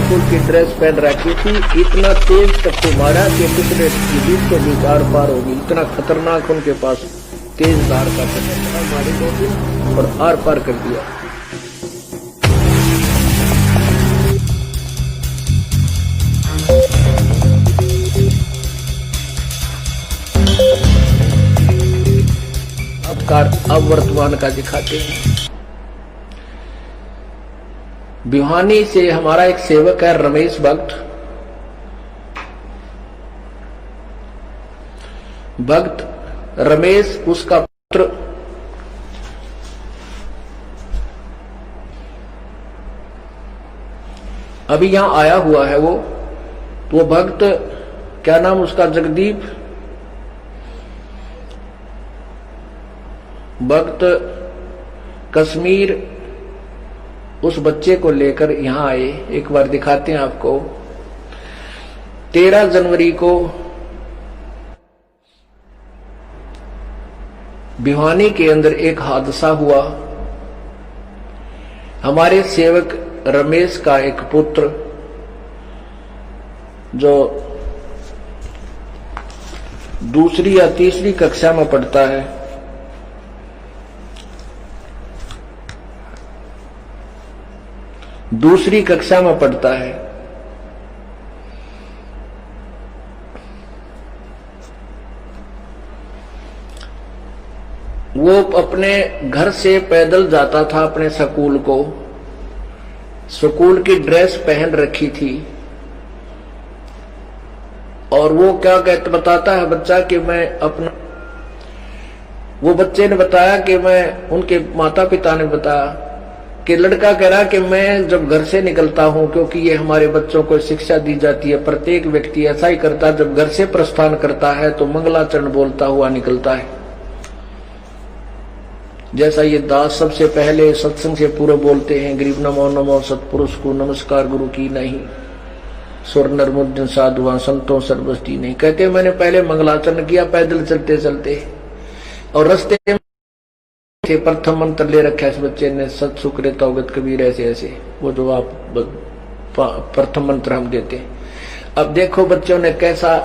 School की dress पहन रखी थी। इतना तेज चक्कू मारा कि दूसरे बीच को भी आर पार होगी। इतना खतरनाक उनके पास तेज धार का पत्थर मारी गई और आर पार कर दिया। अब वर्तमान का दिखाते हैं। भिवानी से हमारा एक सेवक है रमेश भक्त रमेश, उसका पुत्र अभी यहां आया हुआ है। वो भक्त, क्या नाम उसका, जगदीप भक्त कश्मीर, उस बच्चे को लेकर यहां आए। एक बार दिखाते हैं आपको। 13 जनवरी को भिवानी के अंदर एक हादसा हुआ। हमारे सेवक रमेश का एक पुत्र जो दूसरी या तीसरी कक्षा में पढ़ता है, दूसरी कक्षा में पढ़ता है, वो अपने घर से पैदल जाता था अपने स्कूल को। स्कूल की ड्रेस पहन रखी थी और वो क्या बताता है बच्चा कि मैं अपना, वो बच्चे ने बताया कि मैं, उनके माता पिता ने बताया कि लड़का कह रहा कि मैं जब घर से निकलता हूं, क्योंकि ये हमारे बच्चों को शिक्षा दी जाती है, प्रत्येक व्यक्ति ऐसा ही करता है, जब घर से प्रस्थान करता है तो मंगलाचरण बोलता हुआ निकलता है। जैसा ये दास सबसे पहले सत्संग से पूर्व बोलते हैं, गरीब नमो नमो सतपुरुष को नमस्कार गुरु की नहीं, सुर नरमुद्दन साधुआ संतों सर्वस्ती नहीं। कहते मैंने पहले मंगलाचरण किया पैदल चलते चलते, और रास्ते में प्रथम मंत्र ले रखा है इस बच्चे ने, सत सुकृत अवगत कबीर, ऐसे ऐसे वो जो आप प्रथम मंत्र हम देते हैं। अब देखो बच्चों ने कैसा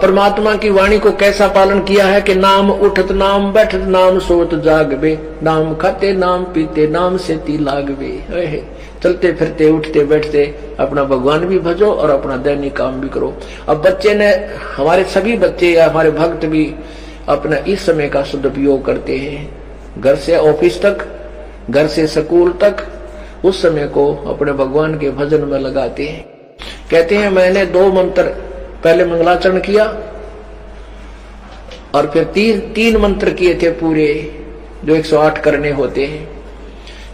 परमात्मा की वाणी को कैसा पालन किया है कि नाम उठत नाम बैठत नाम सोत जागबे, नाम खाते नाम पीते नाम से ती लागबे। चलते फिरते उठते बैठते अपना भगवान भी भजो और अपना दैनिक काम भी करो। अब बच्चे ने, हमारे सभी बच्चे या हमारे भक्त भी अपना इस समय का सदुपयोग करते हैं। घर से ऑफिस तक, घर से स्कूल तक, उस समय को अपने भगवान के भजन में लगाते हैं। कहते हैं मैंने 2 मंत्र पहले मंगलाचरण किया और फिर 3 मंत्र किए थे पूरे, जो 108 करने होते हैं।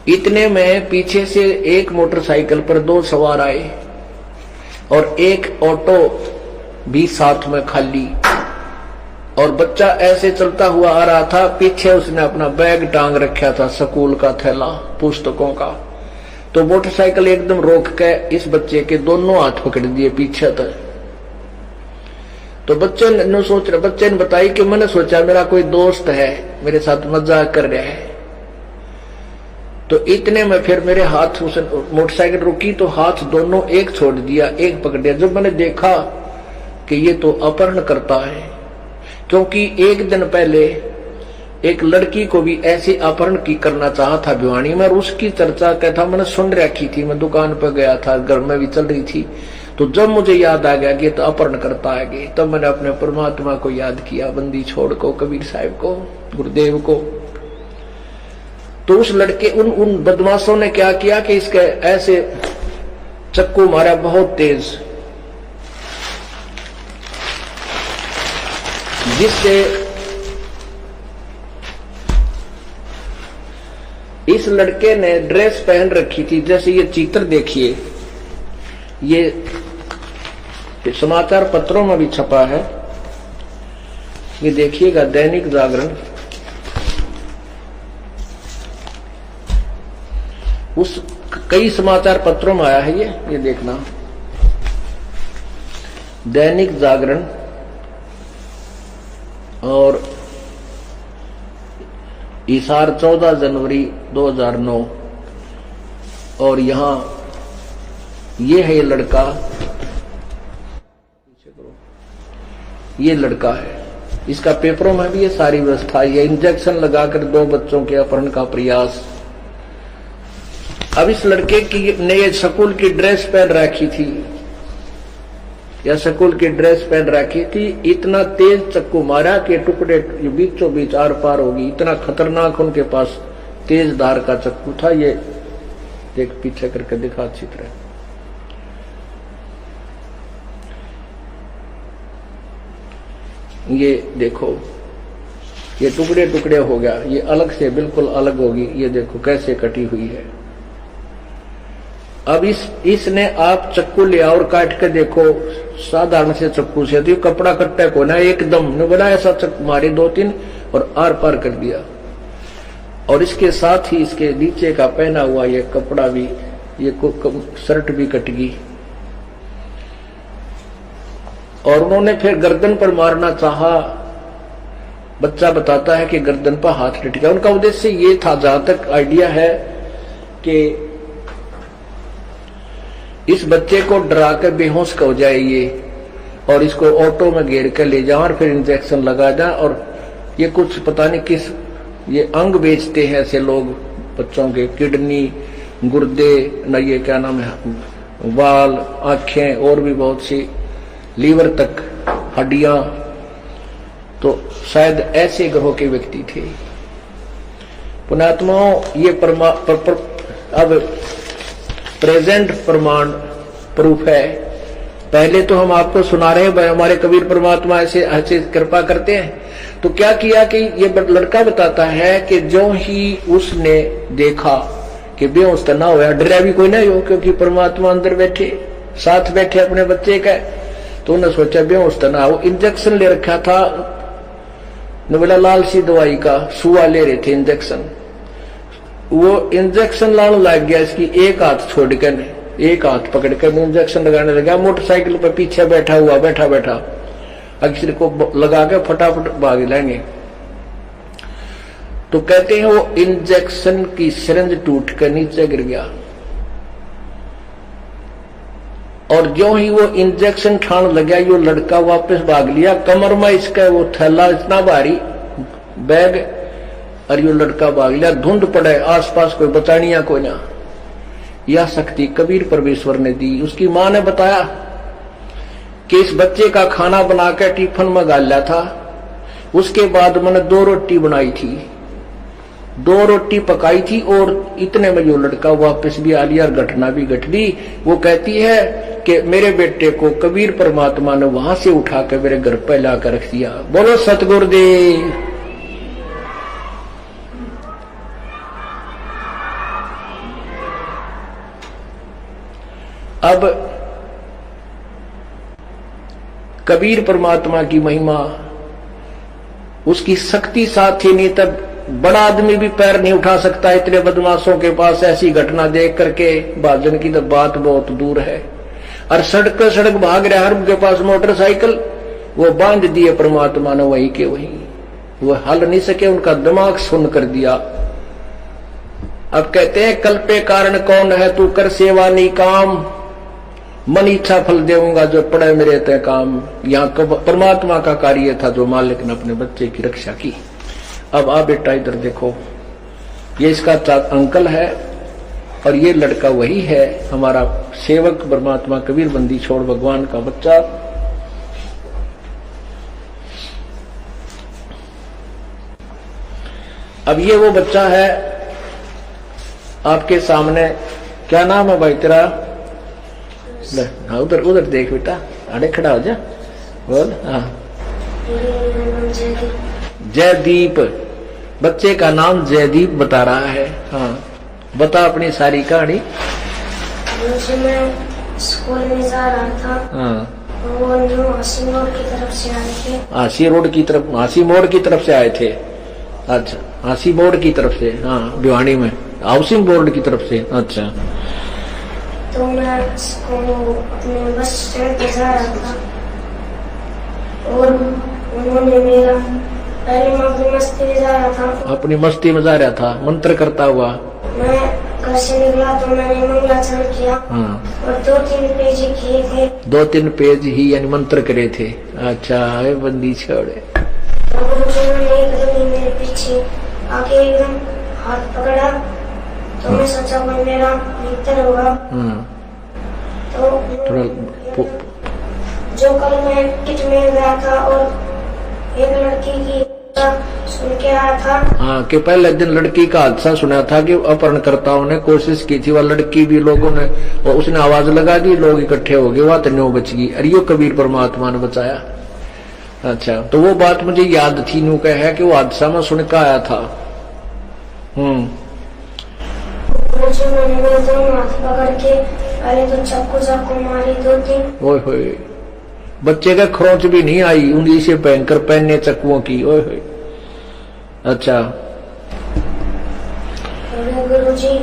इतने में पीछे से एक मोटरसाइकिल पर 2 सवार आए और एक ऑटो भी साथ में खाली, और बच्चा ऐसे चलता हुआ आ रहा था। पीछे उसने अपना बैग टांग रखा था, स्कूल का थैला पुस्तकों का। तो मोटरसाइकिल एकदम रोक के इस बच्चे के दोनों हाथ पकड़ दिए पीछे तक। तो बच्चे ने बताई कि मैंने सोचा मेरा कोई दोस्त है, मेरे साथ मजाक कर रहा है। तो इतने में फिर मेरे हाथ, उस मोटरसाइकिल रुकी तो हाथ दोनों एक छोड़ दिया, एक पकड़ दिया। जब मैंने देखा कि ये तो अपहरण करता है, क्योंकि एक दिन पहले एक लड़की को भी ऐसे अपहरण की करना चाहा था भिवानी में, और उसकी चर्चा क्या था मैंने सुन रखी थी। मैं दुकान पर गया था, घर में भी चल रही थी। तो जब मुझे याद आ गया कि तो अपहरण करता है, तब मैंने अपने परमात्मा को याद किया, बंदी छोड़ को, कबीर साहब को, गुरुदेव को। तो उस लड़के, उन बदमाशों ने क्या किया कि इसके ऐसे चक्कू मारा बहुत तेज, जिससे इस लड़के ने ड्रेस पहन रखी थी। जैसे ये चित्र देखिए, ये समाचार पत्रों में भी छपा है, ये देखिएगा, दैनिक जागरण, उस कई समाचार पत्रों में आया है ये देखना, दैनिक जागरण और हिसार 14 जनवरी 2009, और यहां ये है ये लड़का, ये लड़का है। इसका पेपरों में भी ये सारी व्यवस्था, ये इंजेक्शन लगाकर 2 बच्चों के अपहरण का प्रयास। अब इस लड़के की ने ये स्कूल की ड्रेस पहन रखी थी, या स्कूल की ड्रेस पहन रखी थी। इतना तेज चक्कू मारा कि टुकड़े बीचों बीच आर पार होगी। इतना खतरनाक उनके पास तेज धार का चक्कू था। ये देख, पीछे करके दिखा अच्छी तरह। ये देखो, ये टुकड़े टुकड़े हो गया, ये अलग से बिल्कुल अलग होगी। ये देखो कैसे कटी हुई है। अब इसने आप चक्कू लिया और काट के देखो, साधारण से चक्कू से, तो कपड़ा कट्टे को ना एकदम ने बना ऐसा चक्कू मारे 2-3 और आर पार कर दिया। और इसके साथ ही इसके नीचे का पहना हुआ ये कपड़ा भी, ये शर्ट भी कट गई। और उन्होंने फिर गर्दन पर मारना चाहा। बच्चा बताता है कि गर्दन पर हाथ लटका। उनका उद्देश्य ये था, जहां तक आइडिया है, कि इस बच्चे को डरा कर बेहोश हो जाए ये, और इसको ऑटो में घेर कर ले जाए और फिर इंजेक्शन लगा जाए। और ये कुछ पता नहीं किस ये अंग बेचते हैं ऐसे लोग बच्चों के, किडनी, गुर्दे, न ये क्या नाम है, बाल, आंखें और भी बहुत सी, लीवर तक, हड्डियां। तो शायद ऐसे ग्रहों के व्यक्ति थे। पुण्यात्माओं, ये अब प्रेजेंट प्रमाण प्रूफ है। पहले तो हम आपको सुना रहे हैं, हमारे कबीर परमात्मा ऐसे कृपा करते हैं। तो क्या किया कि ये लड़का बताता है कि जो ही उसने देखा कि बेहोश तो ना होया, डरा भी कोई नहीं हो, क्योंकि परमात्मा अंदर बैठे, साथ बैठे अपने बच्चे का। तो उन्होंने सोचा बेहोश तो ना हो। इंजेक्शन ले रखा था, बोला लाल सी दवाई का, सुआ ले रहे थे इंजेक्शन। वो इंजेक्शन लाने लग गया, इसकी एक हाथ छोड़कर, एक हाथ पकड़कर इंजेक्शन लगाने लगा। मोटरसाइकिल पर पीछे बैठा हुआ, बैठा अक्सर को लगा के फटाफट भाग लेंगे। तो कहते हैं वो इंजेक्शन की सिरंज टूट कर नीचे गिर गया। और जो ही वो इंजेक्शन ठान लगा, यो लड़का वापस भाग लिया। कमर में इसका वो थैला इतना भारी बैग, और यो लड़का भाग लिया। धुंध पड़े, आसपास कोई बचानिया कोई ना। यह शक्ति कबीर परमेश्वर ने दी। उसकी मां ने बताया कि इस बच्चे का खाना बनाकर टिफिन में डाला था। उसके बाद मैंने 2 रोटी बनाई थी, 2 रोटी पकाई थी, और इतने में जो लड़का वापस भी आ लिया और घटना भी घट गई। वो कहती है कि मेरे बेटे को कबीर परमात्मा ने वहां से उठाकर मेरे घर पर लाकर रख दिया। बोलो सतगुरुदेव। अब कबीर परमात्मा की महिमा, उसकी शक्ति साथ ही नहीं, तब बड़ा आदमी भी पैर नहीं उठा सकता इतने बदमाशों के पास। ऐसी घटना देख करके भाजन की तो बात बहुत दूर है। और सड़क भाग रहा है, उनके पास मोटरसाइकिल, वो बांध दिए परमात्मा ने वहीं के वहीं। वो हल नहीं सके, उनका दिमाग सुन कर दिया। अब कहते हैं कल पे कारण कौन है, तू कर सेवा नहीं काम, मन इच्छा फल देऊंगा जो पड़े मेरे ते काम। यहाँ परमात्मा का कार्य था जो मालिक ने अपने बच्चे की रक्षा की। अब आ बेटा इधर देखो, ये इसका अंकल है, और ये लड़का वही है हमारा सेवक परमात्मा कबीर बंदी छोड़ भगवान का बच्चा। अब ये वो बच्चा है आपके सामने। क्या नाम है भाई तेरा? हाँ, उधर उधर देख बेटा, अरे खड़ा हो जा, बोल। हाँ, जयदीप। बच्चे का नाम जयदीप बता रहा है। हाँ, बता अपनी सारी कहानी। मैं स्कूल में जा रहा था। हाँ, वो हासी मोड़ की तरफ से आए थे। हासी मोड़ की तरफ से आए थे। अच्छा, हासी मोड़ की तरफ से। हाँ, भिवानी में हाउसिंग बोर्ड की तरफ से। अच्छा, तो मैं अपने बस स्टैंड पे जा रहा था, और उन्होंने मेरा, पहले मैं अपनी मस्ती में जा रहा था, अपनी मस्ती में जा रहा था, मंत्र करता हुआ। मैं घर से निकला तो मैंने मंगलाचरण किया हाँ, और 2-3 पेज किए थे। 2-3 पेज ही यानी मंत्र करे थे। अच्छा है, बंदी छोड़े। तो गुरुजी ने एकदम ही मेरे पीछे आके एकदम हाथ पकड़ा तो मैं सोचा कोई मेरा मित्र होगा। हाँ, तो थोड़ा जो कल मैं किट में गया था और एक लड़की की सुन के आया था। हाँ, कि पहले दिन लड़की का हादसा सुना था कि अपहरणकर्ताओं ने कोशिश की थी, वह लड़की भी लोगों ने, और उसने आवाज लगा दी, लोग इकट्ठे हो गए, वह तो बच गई। अरे यो कबीर परमात्मा ने बचाया। अच्छा, तो वो बात मुझे याद थी, नू कह है कि वो हादसा में सुन के आया था। मैंने मेरे दोनों हाथ पकड़ के पहले तो चाकू मारी 2-3। ओए होए, बच्चे का खरोंच भी नहीं आई, उंगली से भयंकर पहनने चक्कुओं की। ओए होए। अच्छा, गुरुजी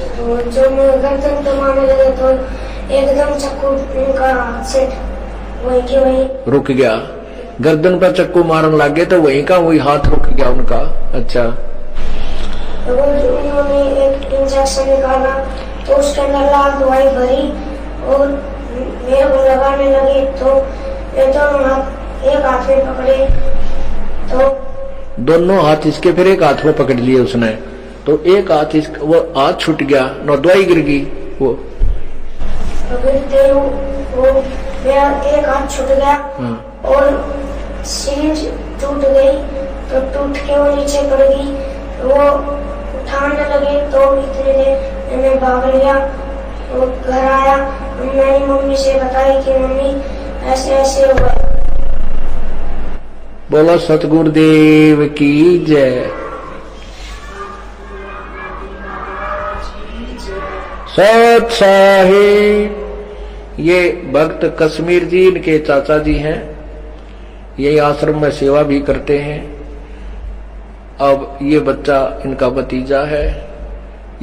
तो जो मैं गर्दन कमाने लगे तो एकदम चाकू उनका हाथ से वही के वही रुक गया। गर्दन पर चक्कू मारन लग गए तो वही का वही हाथ रुक गया उनका। अच्छा, तो उन्होंने एक इंजेक्शन निकाला तो उसके अंदर लाल दवाई भरी और मेरे को लगाने लगे। तो ये दोनों हाथ एक हाथ में पकड़े तो दोनों हाथ इसके फिर एक हाथ में पकड़ लिए उसने, तो एक हाथ वो हाथ छूट गया, न दवाई गिर गई। वो तो गिरते वो मेरा एक हाथ छूट गया। हाँ, और सीरीज टूट गई तो टूट के वो नीचे पड़ गई। वो उठाने लगे तो इतने देर मैं भाग लिया। वो घर आया, मैंने मम्मी से बताई कि मम्मी ऐसे ऐसे हुआ। बोलो सतगुरुदेव की जय। सत साहिब। ये भक्त कश्मीर जी, इनके चाचा जी हैं, यही आश्रम में सेवा भी करते हैं। अब ये बच्चा इनका भतीजा है।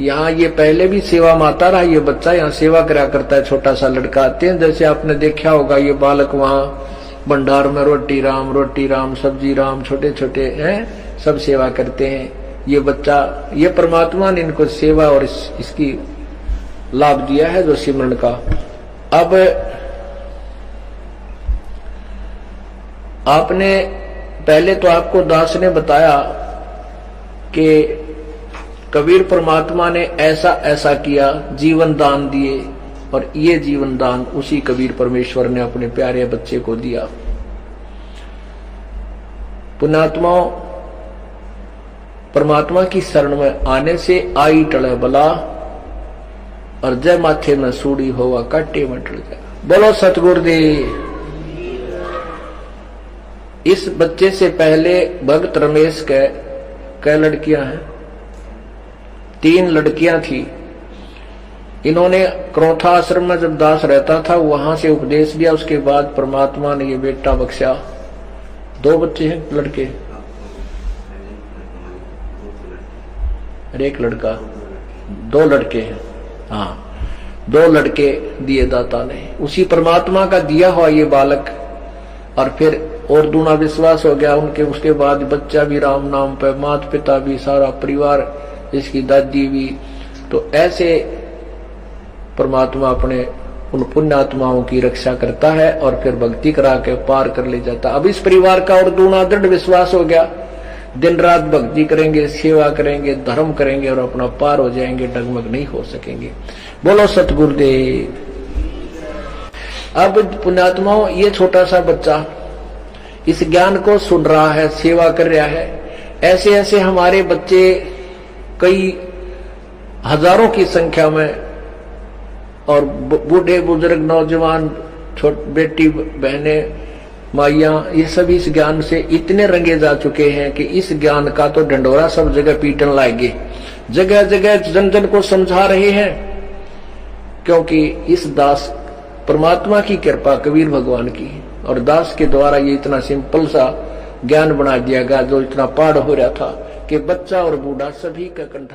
यहाँ ये पहले भी सेवा में आता रहा, ये बच्चा यहाँ सेवा करा करता है। छोटा सा लड़का आते हैं, जैसे आपने देखा होगा, ये बालक वहाँ भंडार में रोटी राम सब्जी राम छोटे छोटे हैं, सब सेवा करते हैं। ये बच्चा, ये परमात्मा ने इनको सेवा और इसकी लाभ दिया है जो सिमरन का। अब आपने पहले तो आपको दास ने बताया कि कबीर परमात्मा ने ऐसा ऐसा किया, जीवन दान दिए, और ये जीवन दान उसी कबीर परमेश्वर ने अपने प्यारे बच्चे को दिया। पुण्यात्माओं, परमात्मा की शरण में आने से आई टले बला, और जय माथे में सूड़ी होवा काटे में टल जाए। बोलो सतगुरुदेव। इस बच्चे से पहले भक्त रमेश के कै लड़कियां हैं? 3 लड़कियां थी। इन्होंने क्रोथा आश्रम में जब दास रहता था वहां से उपदेश दिया, उसके बाद परमात्मा ने ये बेटा बख्शा। 2 बच्चे हैं लड़के और 1 लड़का, 2 लड़के हैं। हाँ, 2 लड़के दिए दाता ने, उसी परमात्मा का दिया हुआ ये बालक। और फिर और दूना विश्वास हो गया उनके। उसके बाद बच्चा भी राम नाम पे, माता पिता भी, सारा परिवार, इसकी दादी भी। तो ऐसे परमात्मा अपने उन पुण्यात्माओं की रक्षा करता है और फिर भक्ति करा के पार कर ले जाता। अब इस परिवार का और दूना दृढ़ विश्वास हो गया, दिन रात भक्ति करेंगे, सेवा करेंगे, धर्म करेंगे और अपना पार हो जाएंगे, डगमग नहीं हो सकेंगे। बोलो सतगुरुदेव। अब पुण्यात्माओं, ये छोटा सा बच्चा इस ज्ञान को सुन रहा है, सेवा कर रहा है। ऐसे ऐसे हमारे बच्चे कई हजारों की संख्या में, और बूढ़े बुजुर्ग, नौजवान, बेटी बहने, माइयां, ये सभी इस ज्ञान से इतने रंगे जा चुके हैं कि इस ज्ञान का तो ढंडोरा सब जगह पीटन लाएंगे। जगह जगह जन जन को समझा रहे हैं, क्योंकि इस दास परमात्मा की कृपा, कबीर भगवान की, और दास के द्वारा ये इतना सिंपल सा ज्ञान बना दिया गया, जो इतना पाठ हो रहा था कि बच्चा और बूढ़ा सभी का कंठ